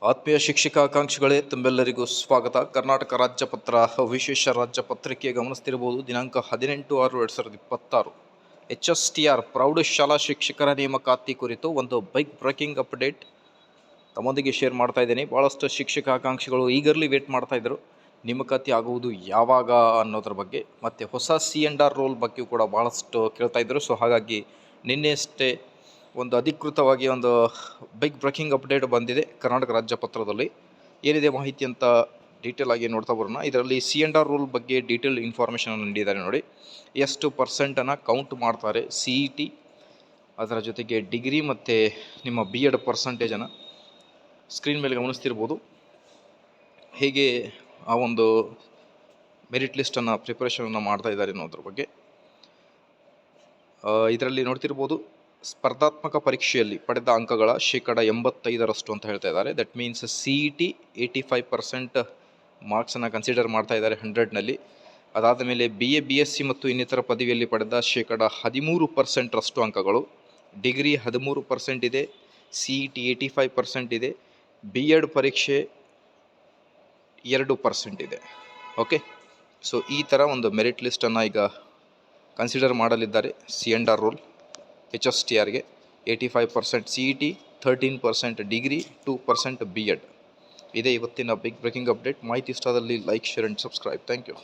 ಆತ್ಮೀಯ ಶಿಕ್ಷಕಾಕಾಂಕ್ಷಿಗಳೇ, ತಮ್ಮೆಲ್ಲರಿಗೂ ಸ್ವಾಗತ. ಕರ್ನಾಟಕ ರಾಜ್ಯ ಪತ್ರ ವಿಶೇಷ ರಾಜ್ಯ ಪತ್ರಿಕೆ ಗಮನಿಸ್ತಿರಬಹುದು. ದಿನಾಂಕ 18/6/2026 HSTR ಪ್ರೌಢಶಾಲಾ ಶಿಕ್ಷಕರ ನೇಮಕಾತಿ ಕುರಿತು ಒಂದು ಬಿಗ್ ಬ್ರೇಕಿಂಗ್ ಅಪ್ಡೇಟ್ ತಮ್ಮೊಂದಿಗೆ ಶೇರ್ ಮಾಡ್ತಾ ಇದ್ದೀನಿ. ಭಾಳಷ್ಟು ಶಿಕ್ಷಕಾಕಾಂಕ್ಷಿಗಳು ಈಗರ್ಲಿ ವೇಟ್ ಮಾಡ್ತಾ ಇದ್ದರು ನೇಮಕಾತಿ ಆಗುವುದು ಯಾವಾಗ ಅನ್ನೋದ್ರ ಬಗ್ಗೆ. ಮತ್ತು ಹೊಸ C&R ರೋಲ್ ಬಗ್ಗೆ ಕೂಡ ಭಾಳಷ್ಟು ಕೇಳ್ತಾ ಇದ್ದರು. ಸೊ ಹಾಗಾಗಿ ನಿನ್ನೆ ಅಷ್ಟೇ ಒಂದು ಅಧಿಕೃತವಾಗಿ ಒಂದು ಬಿಗ್ ಬ್ರೇಕಿಂಗ್ ಅಪ್ಡೇಟ್ ಬಂದಿದೆ ಕರ್ನಾಟಕ ರಾಜ್ಯ ಪತ್ರದಲ್ಲಿ. ಏನಿದೆ ಮಾಹಿತಿ ಅಂತ ಡೀಟೇಲ್ ಆಗಿ ನೋಡ್ತಾ ಬರೋಣ. ಇದರಲ್ಲಿ C&R ರೂಲ್ ಬಗ್ಗೆ ಡೀಟೇಲ್ ಇನ್ಫಾರ್ಮೇಷನ್ ನೀಡಿದ್ದಾರೆ ನೋಡಿ. ಎಷ್ಟು ಪರ್ಸೆಂಟನ್ನು ಕೌಂಟ್ ಮಾಡ್ತಾರೆ CET, ಅದರ ಜೊತೆಗೆ ಡಿಗ್ರಿ ಮತ್ತು ನಿಮ್ಮ B.Ed ಪರ್ಸಂಟೇಜನ್ನು ಸ್ಕ್ರೀನ್ ಮೇಲೆ ಗಮನಿಸ್ತಿರ್ಬೋದು. ಹೇಗೆ ಆ ಒಂದು ಮೆರಿಟ್ ಲಿಸ್ಟನ್ನು ಪ್ರಿಪರೇಷನನ್ನು ಮಾಡ್ತಾ ಇದ್ದಾರೆ ಅನ್ನೋದ್ರ ಬಗ್ಗೆ ಇದರಲ್ಲಿ ನೋಡ್ತಿರ್ಬೋದು. ಸ್ಪರ್ಧಾತ್ಮಕ ಪರೀಕ್ಷೆಯಲ್ಲಿ ಪಡೆದ ಅಂಕಗಳ 85% ಅಂತ ಹೇಳ್ತಾ ಇದ್ದಾರೆ. ದಟ್ ಮೀನ್ಸ್ CET 85% ಮಾರ್ಕ್ಸನ್ನು ಕನ್ಸಿಡರ್ ಮಾಡ್ತಾ ಇದ್ದಾರೆ 100ನಲ್ಲಿ. ಅದಾದ ಮೇಲೆ BA BSc ಮತ್ತು ಇನ್ನಿತರ ಪದವಿಯಲ್ಲಿ ಪಡೆದ 13% ಅಂಕಗಳು, ಡಿಗ್ರಿ 13% ಇದೆ, CET 85% ಇದೆ, B.Ed ಪರೀಕ್ಷೆ 2% ಇದೆ. ಓಕೆ, ಸೊ ಈ ಥರ ಒಂದು ಮೆರಿಟ್ ಲಿಸ್ಟನ್ನು ಈಗ ಕನ್ಸಿಡರ್ ಮಾಡಲಿದ್ದಾರೆ. C&R rule HSTRಗೆ 85% CET, 13% degree, 2% B.Ed. ಇದೇ ಇವತ್ತಿನ ಬಿಗ್ ಬ್ರೇಕಿಂಗ್ ಅಪ್ಡೇಟ್. ಮಾಹಿತಿ ಇಷ್ಟದಲ್ಲಿ like, share and subscribe. Thank you.